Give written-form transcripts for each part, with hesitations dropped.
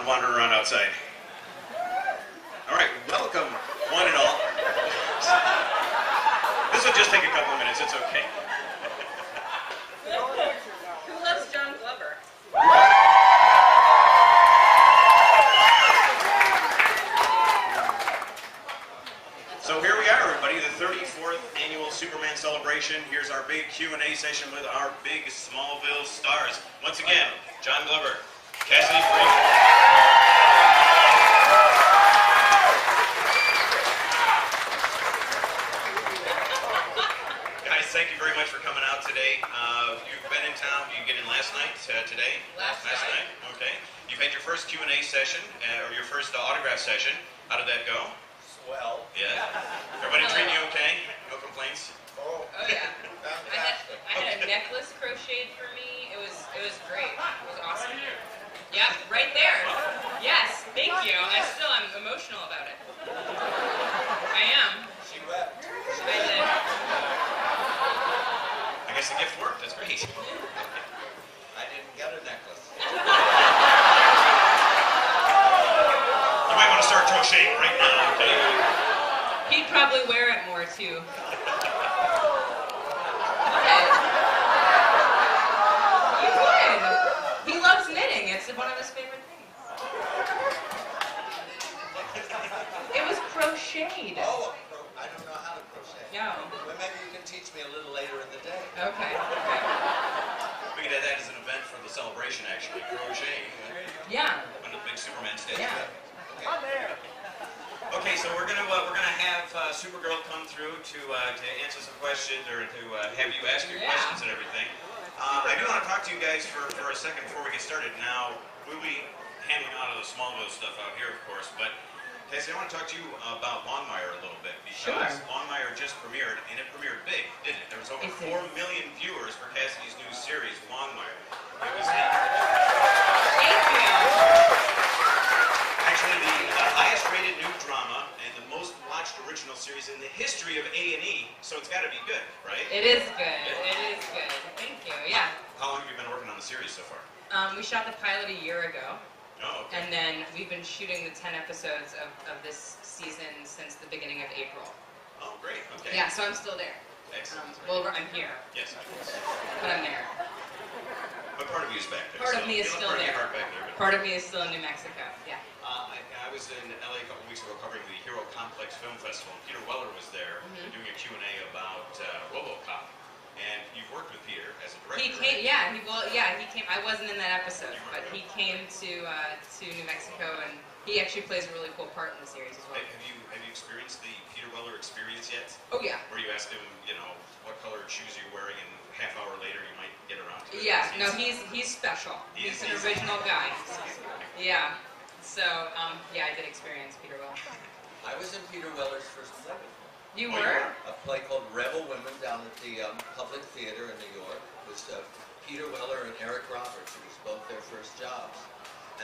wandering around outside. All right, welcome, one and all. This will just take a couple of minutes, it's okay. Who loves John Glover? So here we are, everybody, the 34th annual Superman celebration. Here's our big Q&A session with our big Smallville stars. Once again, John Glover, Cassidy, Freeman. Guys, thank you very much for coming out today. You've been in town. You get in last night, today? Last night. Okay. You've had your first Q&A session, or your first autograph session. How did that go? Well, Yeah. Everybody treating you okay? No complaints? Oh yeah. I had a necklace crocheted for me. It was great. It was awesome. Yep, right there. Yes, thank you. I still am emotional about it. I am. she wept. I did. I guess the gift worked. That's great. I didn't get a necklace. You might want to start crocheting right now, okay? He'd probably wear it more too. He would. He loves knitting. It's one of his favorite things. It was crocheted. Oh, I don't know how to crochet. No. Well, maybe you can teach me a little later in the day. Okay. We could have that as an event for the celebration, actually. Crocheting. Yeah. On the big Superman stage. Yeah. I'm there. Okay, so we're gonna have Supergirl come through to answer some questions or to have you ask your questions and everything. I do want to talk to you guys for a second before we get started. Now we'll be handling a lot of the Smallville stuff out here, of course, but Cassie, I want to talk to you about Longmire a little bit because Longmire just premiered and it premiered big, didn't it? There was over 4 million viewers for Cassidy's new series, Longmire. It was Thank you. actually the highest-rated new drama and the most-watched original series in the history of A&E, so it's got to be good, right? It is good. It is good. Thank you. Yeah. How long have you been working on the series so far? We shot the pilot a year ago. Oh, okay. And then we've been shooting the 10 episodes of this season since the beginning of April. Oh, great. Okay. Yeah, so I'm still there. Excellent. Well, I'm here, Yes, of course. but I'm there. But part of you is back there. Part of me is you know, still part of there. your heart back there. But, Part of me is still in New Mexico. Yeah. I was in LA a couple weeks ago covering the Hero Complex Film Festival. Peter Weller was there doing a Q&A about RoboCop. And you've worked with Peter as a director. He came. Yeah. He came. I wasn't in that episode, but he came to New Mexico, and he actually plays a really cool part in the series as well. Have you experienced the Peter Weller experience yet? Oh yeah. Where you ask him, you know, what color shoes you're wearing, and half hour later you might get around to it. Yeah. No, he's special. He's an original guy. Yeah. So yeah, I did experience Peter Weller. I was in Peter Weller's first play. You were? A play called Rebel Women down at the Public Theater in New York. It was Peter Weller and Eric Roberts. It was both their first jobs.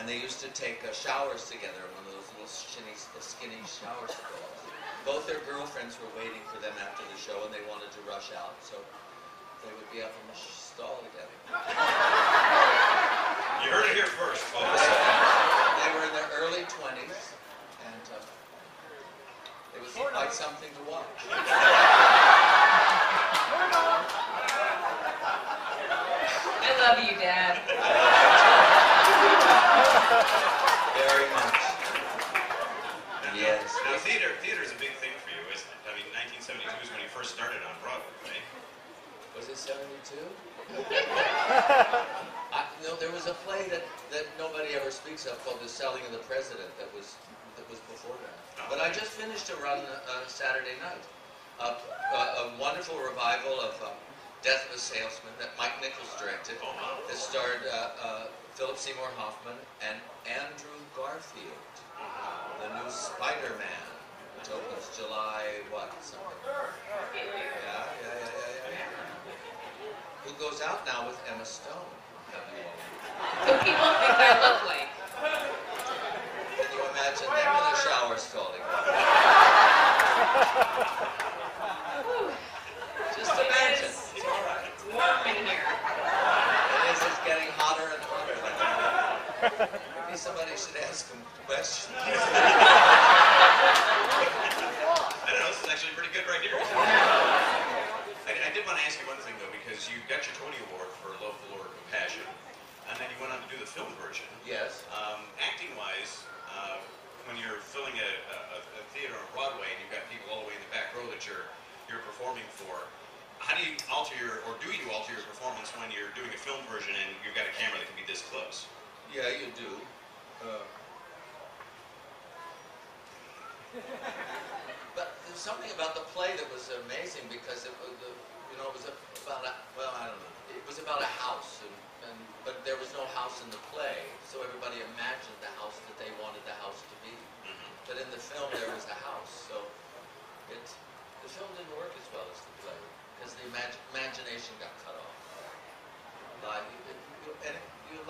And they used to take showers together in one of those little skinny shower stalls. Both their girlfriends were waiting for them after the show, and they wanted to rush out, so they would be up in the stall together. You heard it here first, folks. They were in their early 20s, and it was quite something to watch. I love you, Dad. Very much. Yes. Now, theater's a big thing for you, isn't it? I mean, 1972 is when you first started on Broadway, right? Was it 72? No, there was a play that nobody ever speaks of called The Selling of the President that was before that. But I just finished a run Saturday night. A wonderful revival of Death of a Salesman that Mike Nichols directed. That starred Philip Seymour Hoffman and Andrew Garfield, the new Spider-Man, which opens July something. Yeah. Who goes out now with Emma Stone. Who people think I look like. Can you imagine them in a shower stalling? Just imagine. It's all right. It's warm in here. It's getting hotter and hotter. Maybe somebody should ask him questions. I don't know, this is actually pretty good right here. I did want to ask you one thing, though, because you got your Tony Award for Love, Lore, Compassion, and then you went on to do the film version. Yes. Acting-wise, when you're filling a theater on Broadway and you've got people all the way in the back row that you're performing for, how do you alter or do you alter your performance when you're doing a film version and you've got a camera that can be this close? Yeah, you do. But there's something about the play that was amazing because it was, it was about it was about a house, but there was no house in the play, so everybody imagined the house that they wanted the house to be. But in the film, there was a house, so the film didn't work as well as the play because the imagination got cut off. You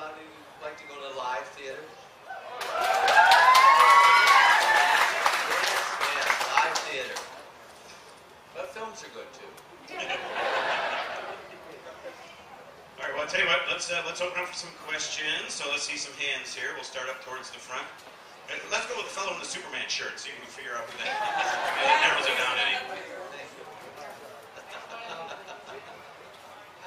like to go to live theater? Yes, live theater. But films are good too. All right, well, I'll tell you what, let's open up for some questions. So let's see some hands here. We'll start up towards the front. Let's go with the fellow in the Superman shirt, see if we can figure out who that is. That narrows it down any.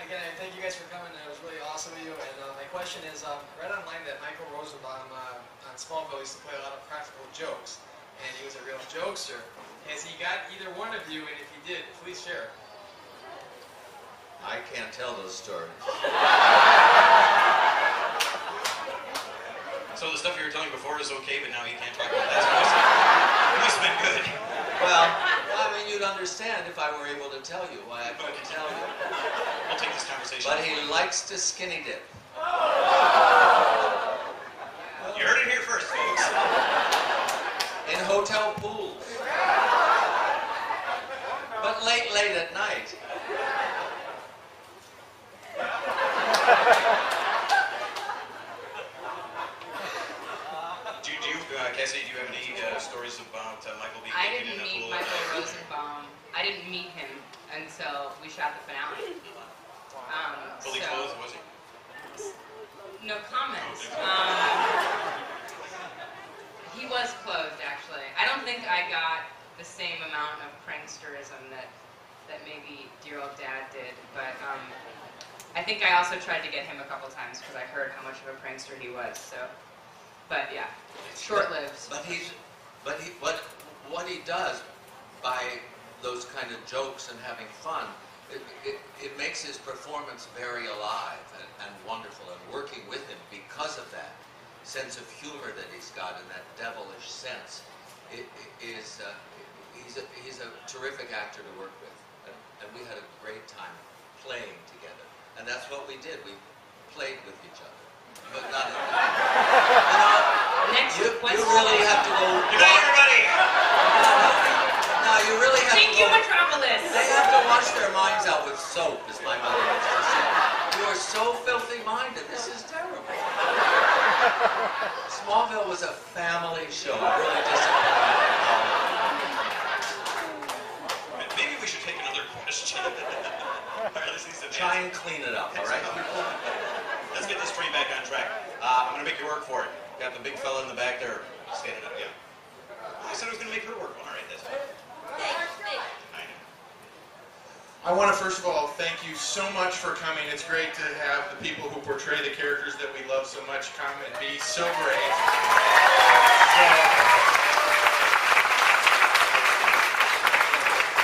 Again, thank you guys for coming. That was really awesome of you. And my question is, read online that Michael Rosenbaum on Smallville used to play a lot of practical jokes, and he was a real jokester. Has he got either one of you? And if he did, please share. I can't tell those stories. So the stuff you were telling before is okay, but now you can't talk about that. It must have been good. Well, I mean, you'd understand if I were able to tell you why I couldn't tell you. We'll take this conversation. But he likes to skinny dip. You heard it here first, folks. In hotel pools. But late at night. Cassidy, do you have any stories about Michael being I naked didn't in a meet pool? Michael Rosenbaum. I didn't meet him until we shot the finale. Fully clothed, was he? No comments. He was clothed, actually. I don't think I got the same amount of pranksterism that maybe dear old Dad did, but I think I also tried to get him a couple times because I heard how much of a prankster he was. So, but yeah, short-lived. What he does by those kind of jokes and having fun, it makes his performance very alive and wonderful. And working with him because of that sense of humor that he's got and that devilish sense, he's a terrific actor to work with. And we had a great time playing together. And that's what we did. We played with each other. But not you really have to go. Good night, everybody. No, you really have Thank to you, go. Metropolis. They have to wash their minds out with soap, as my mother used to say. You are so filthy-minded. This is terrible. Smallville was a family show. I'm really disappointed. Maybe we should take another question. All right, let's see some Try and clean it up, all right, people? Let's get this train back on track. I'm going to make you work for it. Got the big fella in the back there standing up, yeah. I said I was going to make her work. All right, that's fine. I know. I want to first of all thank you so much for coming. It's great to have the people who portray the characters that we love so much come and be so great.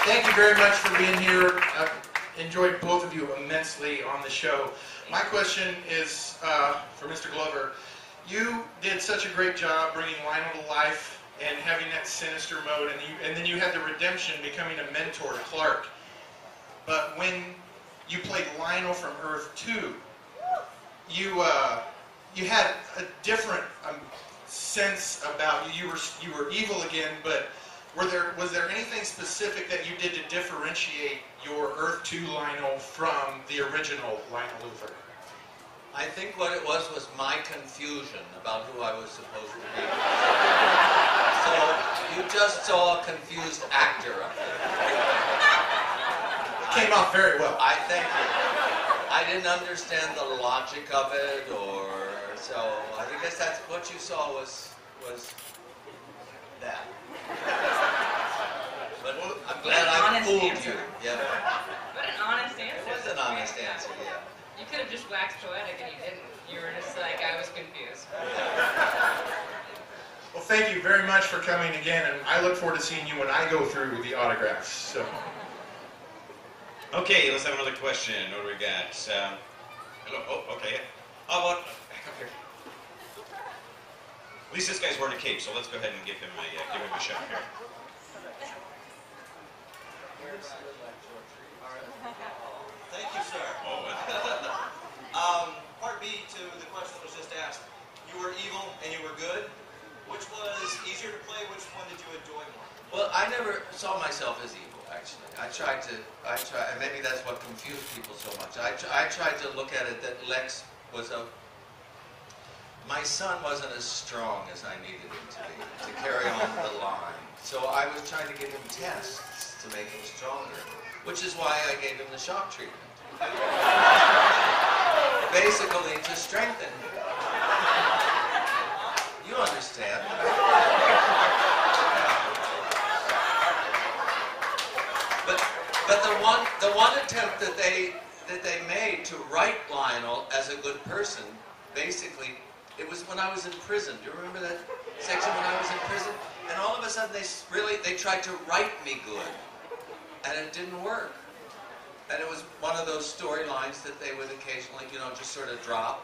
Thank you very much for being here. I've enjoyed both of you immensely on the show. My question is for Mr. Glover. You did such a great job bringing Lionel to life and having that sinister mode, and then you had the redemption, becoming a mentor to Clark. But when you played Lionel from Earth 2, you had a different sense about you. You were evil again, but was there anything specific that you did to differentiate your Earth 2 Lionel from the original Lionel Luthor? I think what it was my confusion about who I was supposed to be. So you just saw a confused actor up there. Came off very well. I thank you. I didn't understand the logic of it or So I guess that's what you saw was that. But I'm glad I fooled you. Yeah. What an honest answer. It was an honest answer, yeah. You could have just waxed poetic and you didn't. You were just like, I was confused. Well, thank you very much for coming again, and I look forward to seeing you when I go through the autographs. So. Okay, let's have another question. What do we got? Hello. Oh, okay. How about back up here? At least this guy's wearing a cape, so let's go ahead and give him a shot here. Thank you, sir. Oh, Part B to the question that was just asked. You were evil and you were good. Which was easier to play? Which one did you enjoy more? Well, I never saw myself as evil, actually. And maybe that's what confused people so much. I tried to look at it that Lex was my son wasn't as strong as I needed him to carry on the line. So I was trying to give him tests to make him stronger, which is why I gave him the shock treatment. Basically, to strengthen him. You understand. But the one attempt that they made to write Lionel as a good person, basically, it was when I was in prison. Do you remember that section when I was in prison? And all of a sudden they tried to write me good, and it didn't work. And it was one of those storylines that they would occasionally, just sort of drop.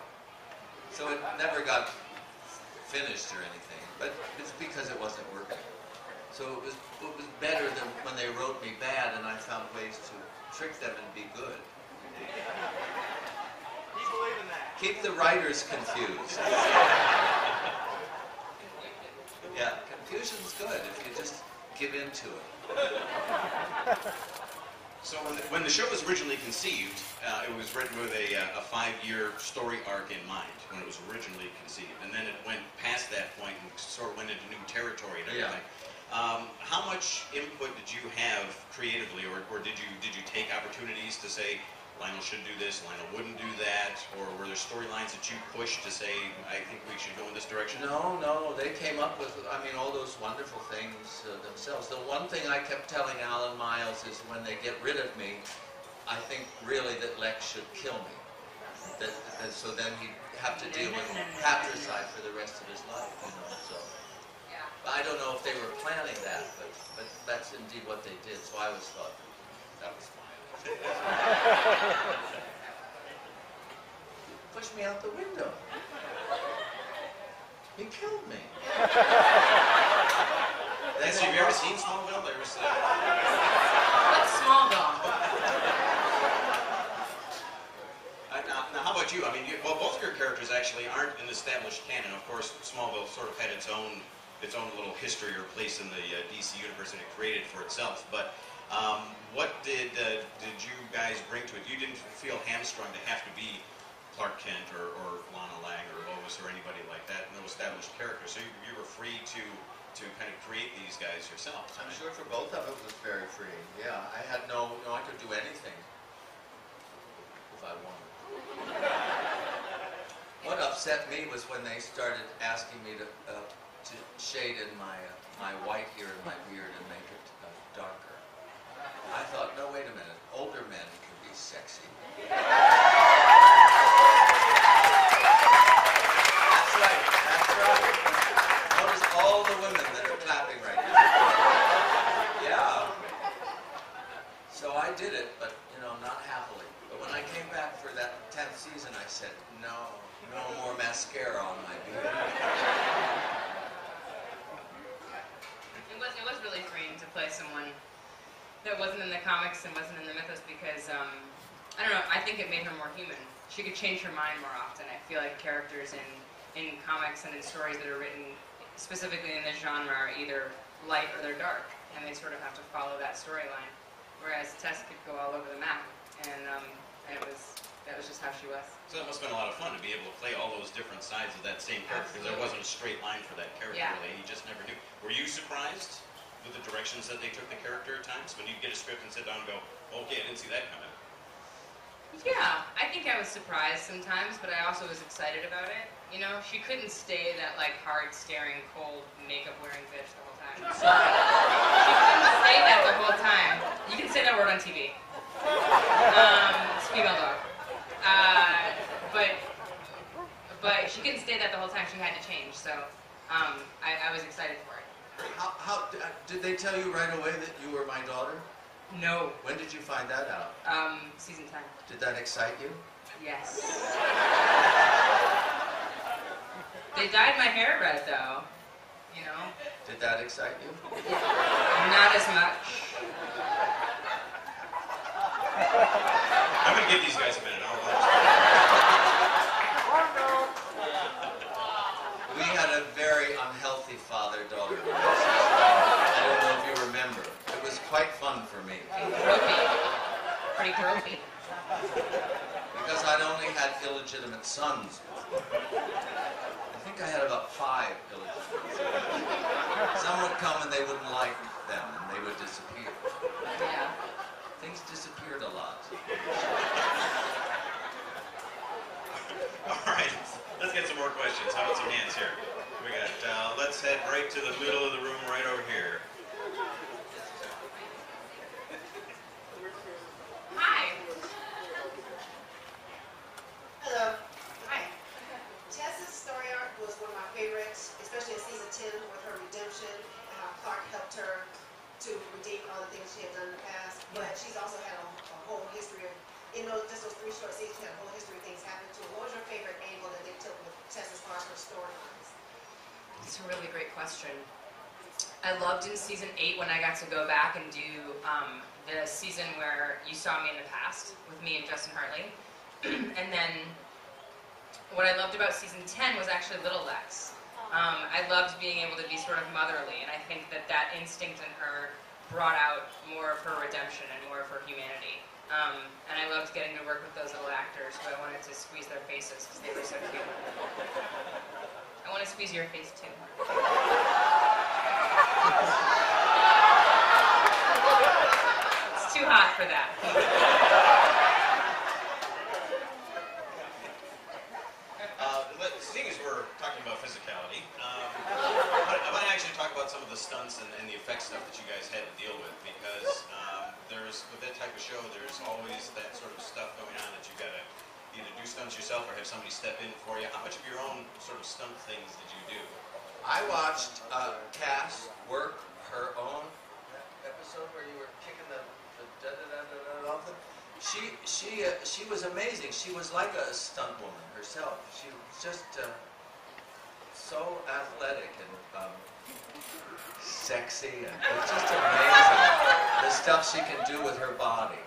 So it never got finished or anything. But it's because it wasn't working. So it was better than when they wrote me bad, and I found ways to trick them and be good. He's believing that. Keep the writers confused. Yeah, confusion's good if you just give in to it. So when the show was originally conceived, it was written with a 5-year story arc in mind when it was originally conceived, and then it went past that point and sort of went into new territory and everything. Yeah. How much input did you have creatively, or did you take opportunities to say Lionel should do this, Lionel wouldn't do that, or were there storylines that you pushed to say I think we should go in this direction? No, they came up with all those wonderful things themselves. The one thing I kept telling Alan Miles is when they get rid of me, I think really that Lex should kill me. So then he'd have to deal with patricide for the rest of his life, so. I don't know if they were planning that, but that's indeed what they did, so I always thought that was fine. Pushed me out the window. He killed me. Nancy, have you ever seen Smallville? What's Smallville? Now, how about you? I mean, both of your characters actually aren't an established canon. Of course, Smallville sort of had its own little history or place in the DC universe that it created for itself. But what did you guys bring to it? You didn't feel hamstrung to have to be Clark Kent or Lana Lang or Lois or anybody like that, no established character. So you were free to kind of create these guys yourself. I'm sure for both of it was very free. Yeah, I had I could do anything if I wanted. What upset me was when they started asking me to shade in my white here in my beard and make it darker. I thought, no, wait a minute. Older men can be sexy. That's right. Notice all the women that are clapping right now. Yeah. So I did it, but, not happily. But when I came back for that 10th season, I said, no more mascara on my beard. It was really freeing to play someone that wasn't in the comics and wasn't in the mythos because, I don't know, I think it made her more human. She could change her mind more often. I feel like characters in comics and in stories that are written specifically in this genre are either light or they're dark, and they sort of have to follow that storyline. Whereas Tess could go all over the map, and that was just how she was. So that must have been a lot of fun to be able to play all those different sides of that same character, because there wasn't a straight line for that character, really. You just never knew. Were you surprised with the directions that they took the character at times? When you get a script and sit down and go, okay, I didn't see that coming. Yeah, I think I was surprised sometimes, but I also was excited about it. You know, she couldn't stay that like hard staring, cold, makeup wearing bitch the whole time. Sorry. She couldn't say that the whole time. You can say that word on TV. It's a female dog. But she couldn't stay that the whole time. She had to change, so I was excited for it. How did they tell you right away that you were my daughter? No. When did you find that out? Season 10. Did that excite you? Yes. They dyed my hair red, though. You know? Did that excite you? Not as much. I'm going to give these guys a minute. We had a very unhealthy father-daughter relationship. I don't know if you remember. It was quite fun for me. Pretty gropey. Because I'd only had illegitimate sons before. I think I had about 5 illegitimate sons. Some would come and they wouldn't like them and they would disappear. Yeah. Things disappeared a lot. All right, let's get some more questions. How about some hands here? We got, let's head right to the middle of the room right over here. Hi. Hello. Hi. Tessa's story arc was one of my favorites, especially in season 10 with her redemption and how Clark helped her to redeem all the things she had done in the past. But she's also had a whole history of, just those 3 short seasons, she had a whole history of things happen to her. What was your favorite angle that they took with Tessa as far as her storylines? It's a really great question. I loved in season 8 when I got to go back and do the season where you saw me in the past with me and Justin Hartley. And then what I loved about season 10 was actually Little Lex. I loved being able to be sort of motherly, and I think that that instinct in her brought out more of her redemption and more of her humanity. And I loved getting to work with those little actors who I wanted to squeeze their faces because they were so cute. I want to squeeze your face too. It's too hot for that. Seeing as we're talking about physicality, I want to actually talk about some of the stunts and the effects stuff that you guys had to deal with, because with that type of show, there's always that sort of stuff going on that you got to either do stunts yourself or have somebody step in for you. How much of your own sort of stunt things did you do? I watched Cass work her own episode where you were kicking the da-da-da-da-da off them. She was amazing. She was like a stunt woman herself. She was just so athletic and sexy, and it's just amazing the stuff she can do with her body.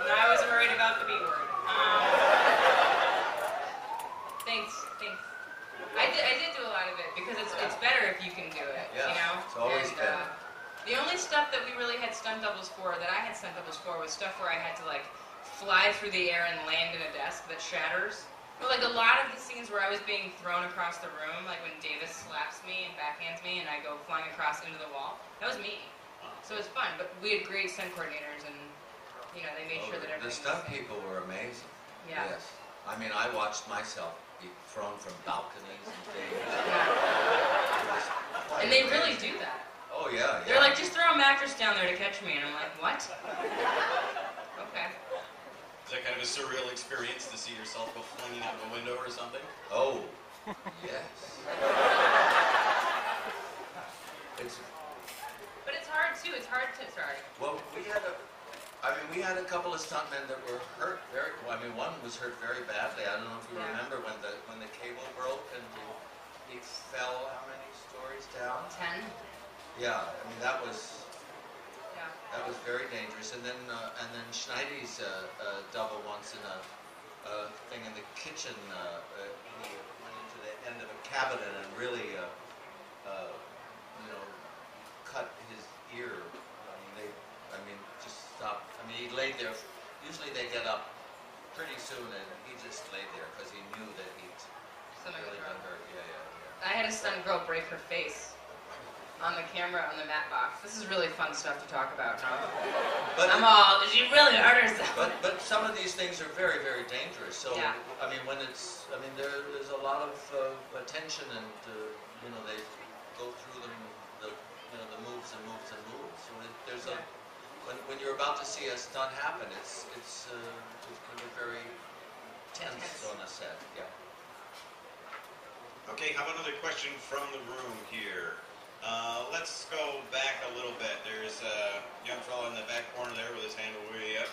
I was worried about the B word. Thanks. I did do a lot of it because it's better if you can do it. Yeah, you know. It's always better. The only stuff that we really had stunt doubles for, that I had stunt doubles for, was stuff where I had to like fly through the air and land in a desk that shatters. But like a lot of the scenes where I was being thrown across the room, like when Davis slaps me and backhands me and I go flying across into the wall, that was me. So it was fun, but we had great stunt coordinators and they made sure that everything The stunt was safe. people were amazing. Yeah. Yes. I mean, I watched myself be thrown from balconies and things. Yeah. And they really do that. Oh, yeah. They're like, just throw a mattress down there to catch me. And I'm like, what? Okay. Is that kind of a surreal experience to see yourself go flinging out of a window or something? Oh, yes. But it's hard, too. It's hard to... Sorry. Well, we had a couple of stuntmen that were hurt very... Well, I mean, one was hurt very badly. I don't know if you remember when the cable broke and he fell how many stories down? 10. Yeah, I mean, that was very dangerous. And then Schneider's double once in a thing in the kitchen. He went into the end of a cabinet and really, cut his ear. Just stopped. I mean, he laid there. Usually they get up pretty soon, and he just laid there because he knew that he'd really been hurt. Yeah. I had a stunt girl break her face. on the camera on the mat box. This is really fun stuff to talk about, huh? But she really hurt herself. But some of these things are very, very dangerous. So Yeah. I mean, there's a lot of attention, and they go through the moves and moves and moves. So there's when you're about to see a stunt happen, it's can be very tense on a set. Yeah. Okay, how about another question from the room here? Let's go back a little bit. There's a young fellow in the back corner there with his hand way up.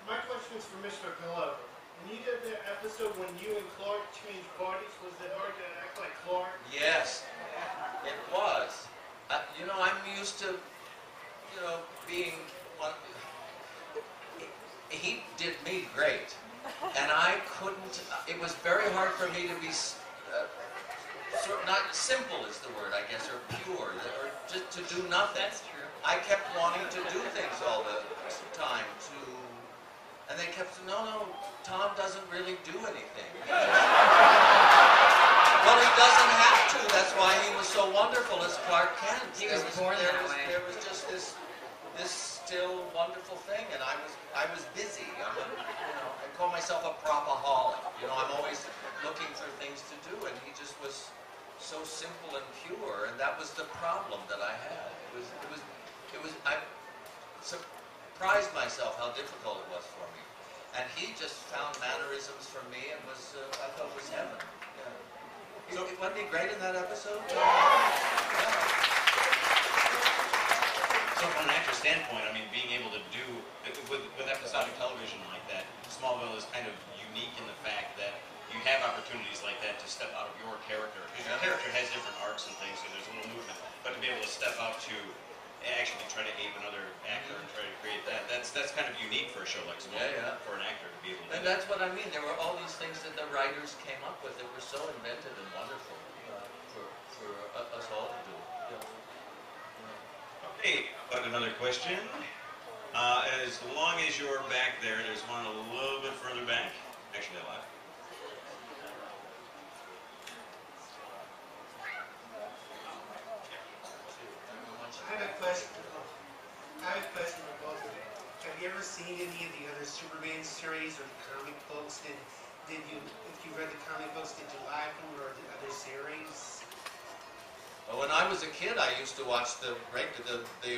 My question is for Mr. Glover. When you did the episode when you and Clark changed bodies, was it hard to act like Clark? Yes, it was. I'm used to, being one. He did me great, and I couldn't. It was very hard for me to be not simple is the word, I guess, or pure, or just to do nothing. That's true. I kept wanting to do things all the time and they kept saying, no, Tom doesn't really do anything. Well, he doesn't have to. That's why he was so wonderful as Clark Kent. He was born that way. There was just this still wonderful thing, and I was busy. I call myself a propaholic. I'm always looking for things to do, and he just was so simple and pure, and that was the problem that I had. I surprised myself how difficult it was for me, and he just found mannerisms for me, and I thought was heaven. Yeah. So wasn't he great in that episode? Yeah. So from an actor's standpoint, I mean, being able to do, with episodic television like that, Smallville is kind of unique in the fact that you have opportunities like that to step out of your character. Because your character has different arcs and things, so there's a little movement. But to be able to step out to actually try to ape another actor and try to create that's kind of unique for a show like Smallville, for an actor to be able to do. And that's what I mean. There were all these things that the writers came up with that were so inventive and wonderful for us all to do. Okay, but another question. As long as you're back there, there's one a little bit further back. Actually, a lot. I have a question for both of you. Have you ever seen any of the other Superman series or the comic books? If you read the comic books, did you like them or the other series? When I was a kid, I used to watch the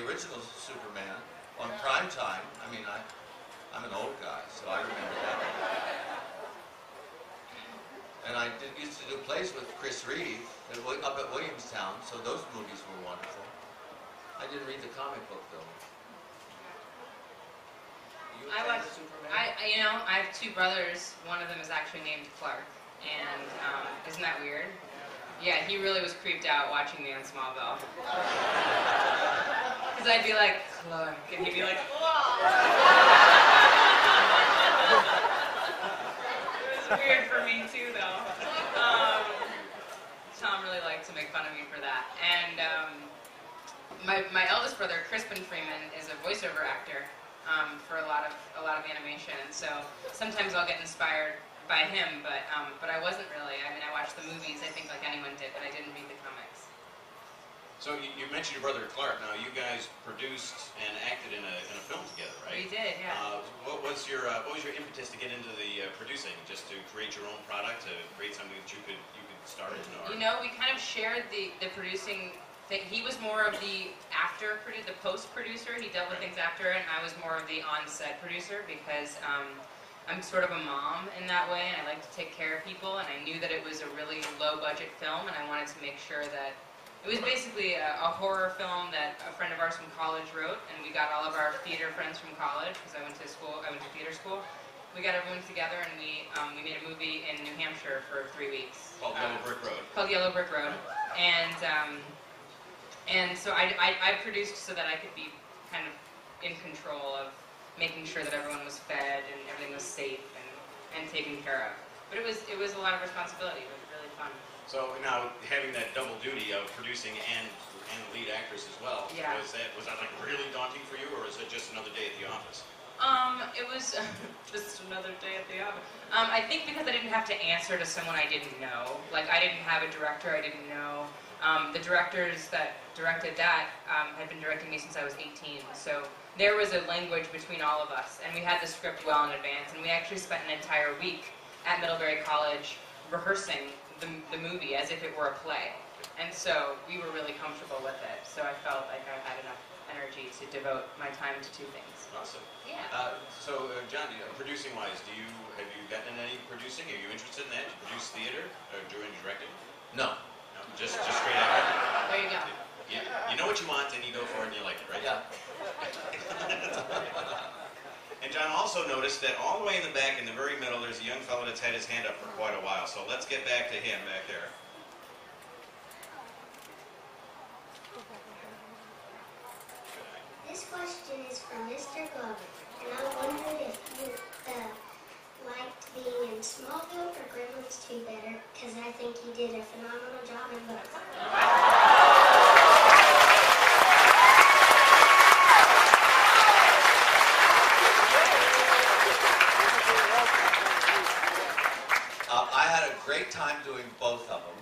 original Superman on prime time. I mean, I'm an old guy, so I remember that. And I used to do plays with Chris Reeve up at Williamstown, so those movies were wonderful. I didn't read the comic book though. You a fan of Superman? I have two brothers. One of them is actually named Clark, and isn't that weird? Yeah, he really was creeped out watching me on Smallville. Because I'd be like, Clark, and he'd be like, whoa! It was weird for me too, though. Tom really liked to make fun of me for that. And my eldest brother, Crispin Freeman, is a voiceover actor for a lot of animation, and so sometimes I'll get inspired by him, but I wasn't really. I mean, I watched the movies, I think, like anyone did, but I didn't read the comics. So you mentioned your brother Clark. Now, you guys produced and acted in a film together, right? We did, yeah. What was your impetus to get into the producing? Just to create your own product, to create something that you could start in? Or? We kind of shared the producing thing. He was more of the the post-producer. He dealt with things after, and I was more of the on-set producer because I'm sort of a mom in that way, and I like to take care of people, and I knew that it was a really low-budget film, and I wanted to make sure that it was basically a horror film that a friend of ours from college wrote, and we got all of our theater friends from college, because I went to theater school. We got everyone together, and we made a movie in New Hampshire for 3 weeks. Called Yellow Brick Road. Called Yellow Brick Road. And so I produced so that I could be kind of in control of making sure that everyone was fed and everything was safe and taken care of. But it was a lot of responsibility. It was really fun. So now having that double duty of producing and lead actress as well, Yeah. was that like really daunting for you, or is it just another day at the office? It was just another day at the office. I think because I didn't have to answer to someone I didn't know. Like, I didn't have a director I didn't know. The directors that directed that had been directing me since I was 18. So there was a language between all of us, and we had the script well in advance. And we actually spent an entire week at Middlebury College rehearsing the movie as if it were a play. And so we were really comfortable with it. So I felt like I had enough energy to devote my time to two things. Awesome. Yeah. John, producing-wise, have you gotten into any producing? Are you interested in that? To produce theater or doing directing? No. No, just straight out. There you go. You know what you want and you go for it and you like it, right? Yeah. And John also noticed that all the way in the back, in the very middle, there's a young fellow that's had his hand up for quite a while. So let's get back to him back there. This question is from Mr. Glover, and I wondered if you liked being in Smallville or Gremlins 2 better, because I think you did a phenomenal job in both. I had a great time doing both of them.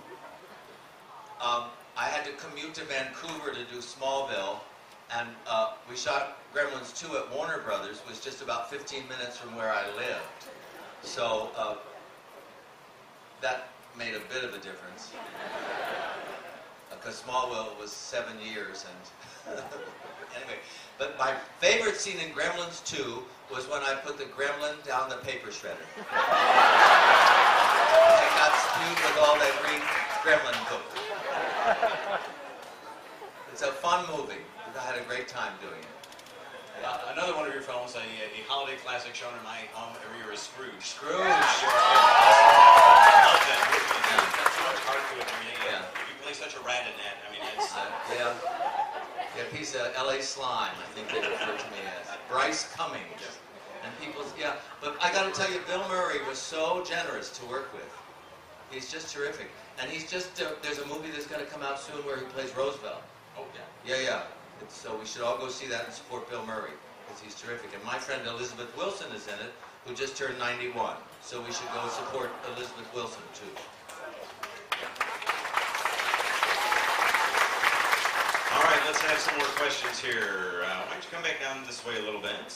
I had to commute to Vancouver to do Smallville, and we shot Gremlins 2 at Warner Brothers, which was just about 15 minutes from where I lived. So that made a bit of a difference. Because Smallville was 7 years, and anyway. But my favorite scene in Gremlins 2 was when I put the gremlin down the paper shredder. I got spewed with all that green gremlin poop. It's a fun movie. I had a great time doing it. Another one of your films, a holiday classic shown in my home every year, is Scrooge. Scrooge! I love that movie. There's so much heart to it. I mean, you play such a rat in that. I mean, it's... Yeah, a piece of L.A. slime, I think they refer to me as. Bryce Cummings. And people's, but I got to tell you, Bill Murray was so generous to work with. He's just terrific. And he's just, there's a movie that's going to come out soon where he plays Roosevelt. Oh, yeah. Yeah. So we should all go see that and support Bill Murray, because he's terrific. And my friend Elizabeth Wilson is in it, who just turned 91. So we should go support Elizabeth Wilson, too. All right, let's have some more questions here. Why don't you come back down this way a little bit?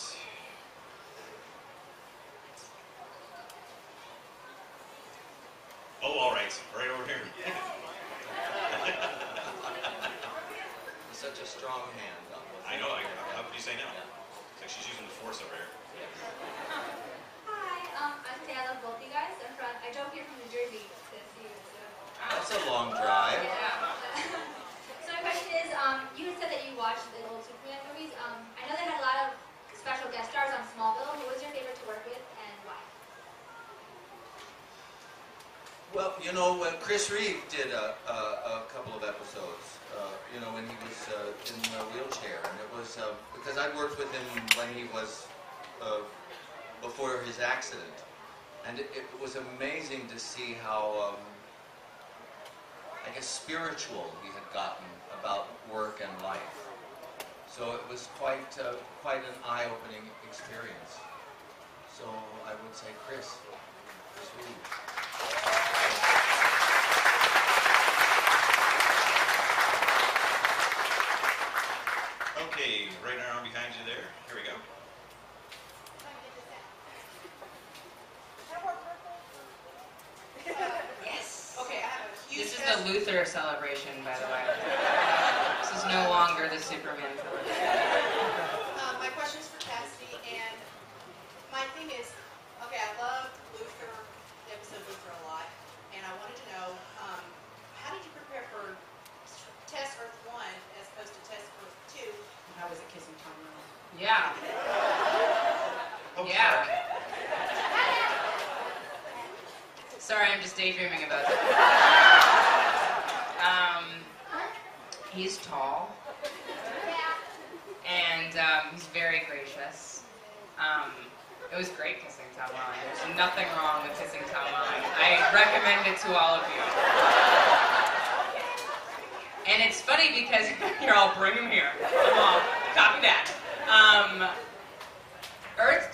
Oh, all right. Right over here. Such a strong hand. I know. How could you say no? It's like she's using the force over here. Hi, I'm Taylor. I love both you guys. I drove here from New Jersey to see you. That's a long drive. Yeah. So my question is, you had said that you watched the old Superman movies. I know they had a lot of special guest stars on Smallville. Who was your favorite to work with, and why? Well, Chris Reeve did a couple of episodes, when he was in a wheelchair. And it was because I worked with him when he was before his accident. And it was amazing to see how, I guess, spiritual he had gotten about work and life. So it was quite an eye-opening experience. So I would say Chris Reeve. Okay, right around behind you there. Here we go. Yes. Okay, I have a huge This is the Luthor celebration, by the way. This is no longer the Superman celebration. My question is for Cassidy, and my thing is, okay, I love Luthor, the episode Luthor a lot, and I wanted to know, how did you prepare for Test Earth 1 as opposed to Test Earth 2? How was it kissing Tom Ryan? Yeah. Oh, Yeah. Sorry, I'm just daydreaming about that. He's tall. And he's very gracious. It was great kissing Tom Ryan. There's nothing wrong with kissing Tom Ryan. I recommend it to all of you. And it's funny because, here, I'll bring him here. Come on, copy that. Earth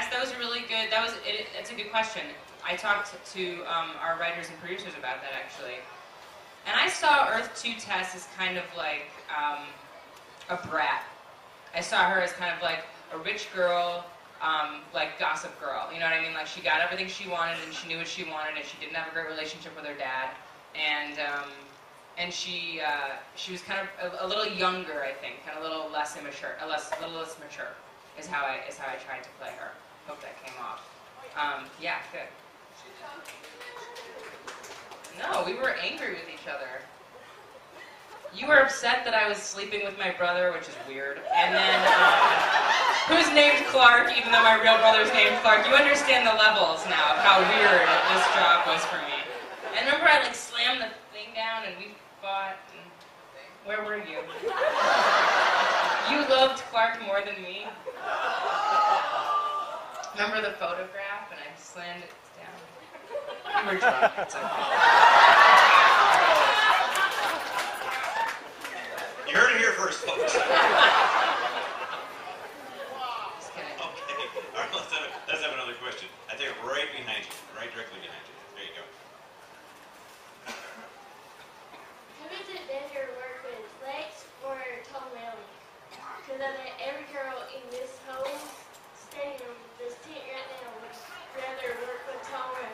Tess, that was a really good. That's a good question. I talked to our writers and producers about that actually, and I saw Earth 2 Tess as kind of like a brat. I saw her as kind of like a rich girl, like Gossip Girl. You know what I mean? Like she got everything she wanted and she knew what she wanted, and she didn't have a great relationship with her dad, and she was kind of a little younger, I think, kind of a little less immature, a little less mature, is how I tried to play her. Hope that came off. Yeah, good. No, we were angry with each other. You were upset that I was sleeping with my brother, which is weird, and then who's named Clark, even though my real brother's named Clark. You understand the levels now of how weird this job was for me. And remember, I like slammed the thing down and we fought. And where were you? You loved Clark more than me. Remember the photograph and I slammed it down? You were drunk. It's okay. You heard it here first, folks. Just kidding. Okay. All right, let's have another question. I think right behind you, right directly behind you. There you go. Who is it better work with, Lex or Tom Welling? Because I think every girl in this whole stadium, this tent right now, would rather work with Tom Welling.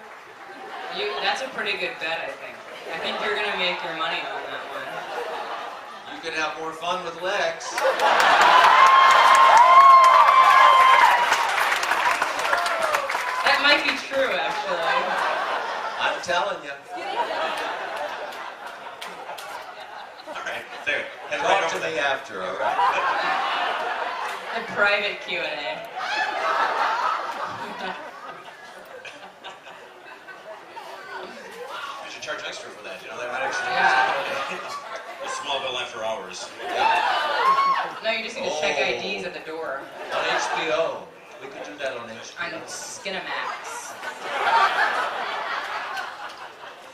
That's a pretty good bet, I think. I think you're going to make your money on that one. You could have more fun with Lex. That might be true, actually. I'm telling you. All right, there. Head right Talk over to me that. after, all right? A private Q&A. You should charge extra for that, you know, that might actually Yeah. a Smallville after hours. No, you just need to check IDs at the door. On HBO. We could do that on HBO. On Skinamax.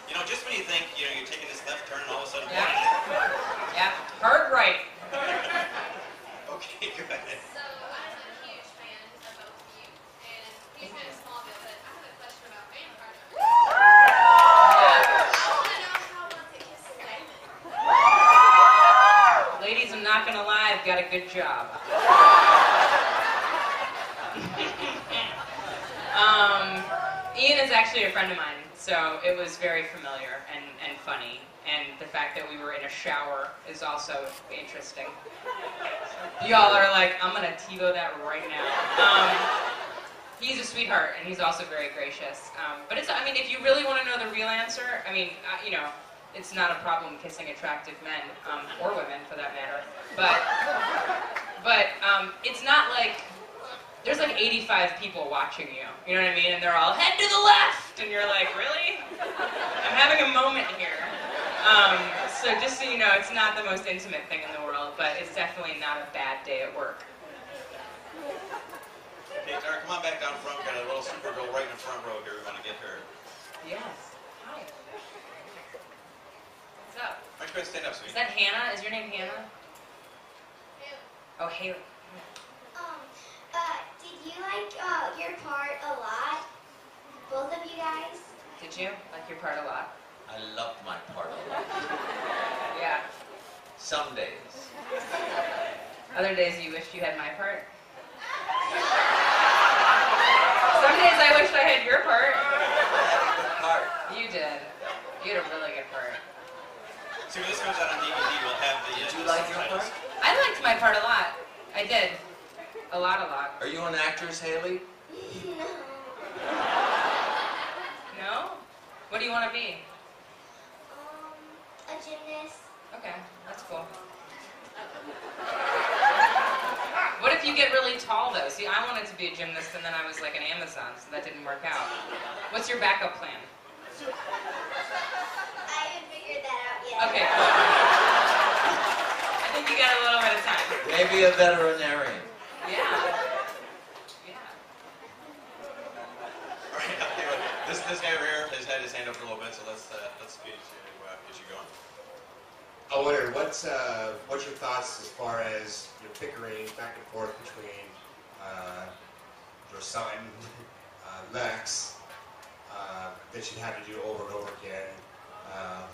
You know, just when you think, you know, you're taking this left turn and all of a sudden... Yeah. Hard right. Okay, go ahead. So I'm a huge fan of both of you, and he's been in Smallville, but I have a question about vampire. I want to know how was it kissing Damon? Ladies, I'm not gonna lie, I've got a good job. Ian is actually a friend of mine, so it was very familiar and funny. And the fact that we were in a shower is also interesting. Y'all are like, I'm gonna TiVo that right now. He's a sweetheart, and he's also very gracious. But it's, I mean, if you really want to know the real answer, I mean, you know, it's not a problem kissing attractive men, or women for that matter. But it's not like, there's like 85 people watching you, you know what I mean? And they're all, head to the left! And you're like, really? I'm having a moment here. So just so you know, it's not the most intimate thing in the world, but it's definitely not a bad day at work. Okay, Tara, come on back down front. We've got a little Supergirl right in the front row here. We want to get her. Yes. Hi. What's up? Why don't you guys stand up, Is sweetie? that Hannah? Is your name Hannah? Oh, Haley. Did you like your part a lot? Both of you guys? Did you like your part a lot? I loved my part a lot. Yeah. Some days. Other days you wished you had my part? Some days I wished I had your part. Good part. You did. You had a really good part. See, when this comes out on DVD, we'll have the... Did you like your part? I liked my part a lot. I did. A lot. Are you an actress, Haley? No. No? What do you want to be? A gymnast. Okay, that's cool. What if you get really tall, though? See, I wanted to be a gymnast, and then I was like an Amazon, so that didn't work out. What's your backup plan? I haven't figured that out yet. Okay, cool. I think you got a little bit of time. Maybe a veterinarian. Yeah. All right, I'll tell you what. This guy over here has had his hand up for a little bit, so let's get you going. I wonder, what's your thoughts as far as bickering back and forth between your son, Lex, that you had to do over and over again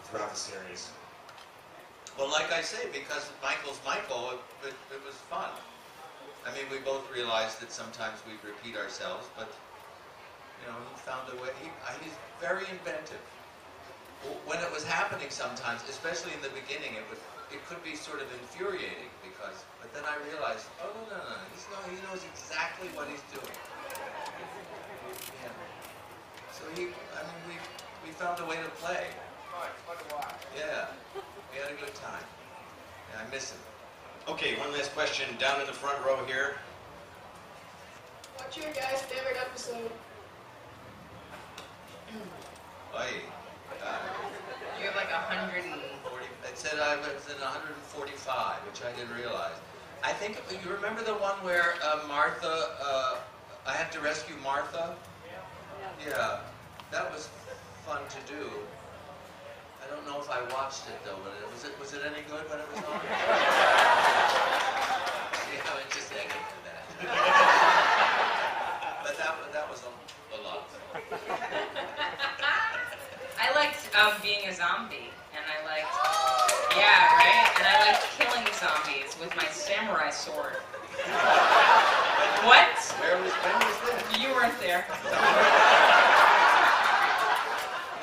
throughout the series? Well, like I say, because Michael's Michael, it was fun. I mean, we both realized that sometimes we repeat ourselves, but, you know, he found a way. He's very inventive. When it was happening sometimes, especially in the beginning, it could be sort of infuriating, but then I realized, oh, no, he knows exactly what he's doing. Yeah. So we found a way to play. Yeah, we had a good time. Yeah, I miss him. Okay, one last question down in the front row here. What's your guys' favorite episode? You have like 140. It said I was in 145, which I didn't realize. I think, you remember the one where Martha, I had to rescue Martha? Yeah, that was fun to do. I don't know if I watched it though, but was it any good when it was on? Yeah, I'm just negative for that. But that was a lot of fun. I liked being a zombie, and I liked, yeah, right? And I liked killing zombies with my samurai sword. What? When was this? You weren't there.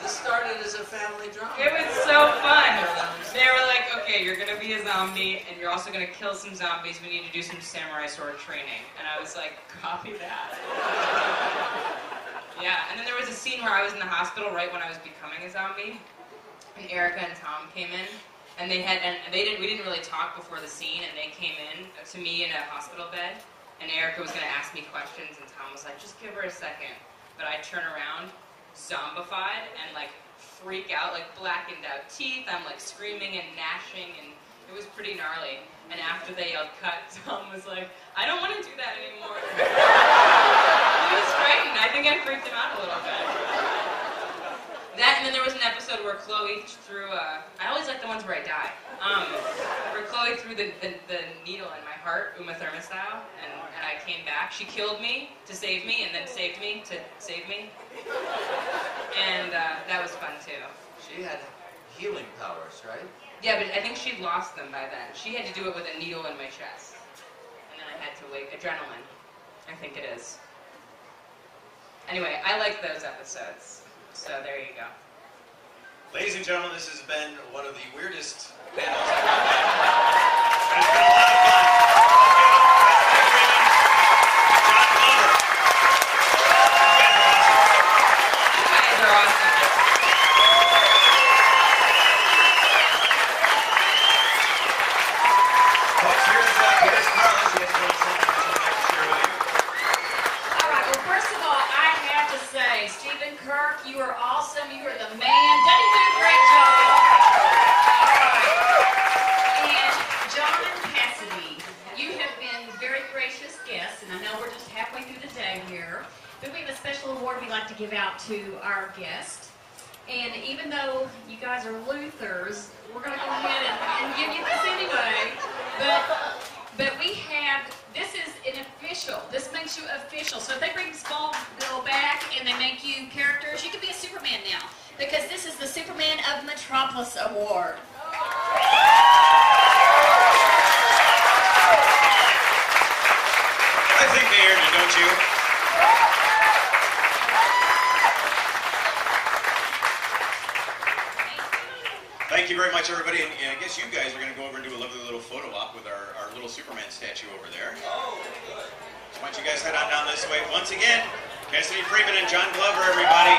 This started as a family drama. It was so fun. They were like, okay, you're going to be a zombie, and you're also going to kill some zombies. We need to do some samurai sword training. And I was like, copy that. Yeah, and then there was a scene where I was in the hospital right when I was becoming a zombie, and Erica and Tom came in, and we didn't really talk before the scene, and they came in to me in a hospital bed, and Erica was going to ask me questions, and Tom was like, just give her a second. But I turn around, zombified, and like freak out, like blackened out teeth. I'm like screaming and gnashing, and it was pretty gnarly. And after they yelled cut, Tom was like, I don't want to do that anymore. He was frightened. I think I freaked him out a little bit. That, and then there was an episode where Chloe threw, I always like the ones where I die, where Chloe threw the needle in my heart, Uma Thurman style, and I came back. She killed me to save me, and then saved me to save me. And that was fun too. She had healing powers, right? Yeah, but I think she'd lost them by then. She had to do it with a needle in my chest. And then I had to wait. Adrenaline, I think it is. Anyway, I like those episodes. So there you go. Ladies and gentlemen, this has been one of the weirdest panels I've ever had. But it's been a lot of fun. You guys are awesome. Folks, here's Carlos. He has something to share with you. All right, well, first of all, I have to say, Stephen Kirk, you are awesome. You are the man. Doesn't he do a great job? All right. And John and Cassidy, you have been very gracious guests, and I know we're just halfway through the day here, but we have a special award we'd like to give out to our guest. And even though you guys are Luthors, we're going to go ahead and give you this anyway. But we have, this is an official. This makes you official. So if they bring Smallville back and they make you characters, you can be a Superman now. Because this is the Superman of Metropolis Award. I think they earned it, don't you? Thank you very much, everybody. And I guess you guys are going to go over and do a lovely little photo op with our little Superman statue over there. Oh, good. So why don't you guys head on down this way. Once again, Cassidy, Freeman, and John Glover, everybody.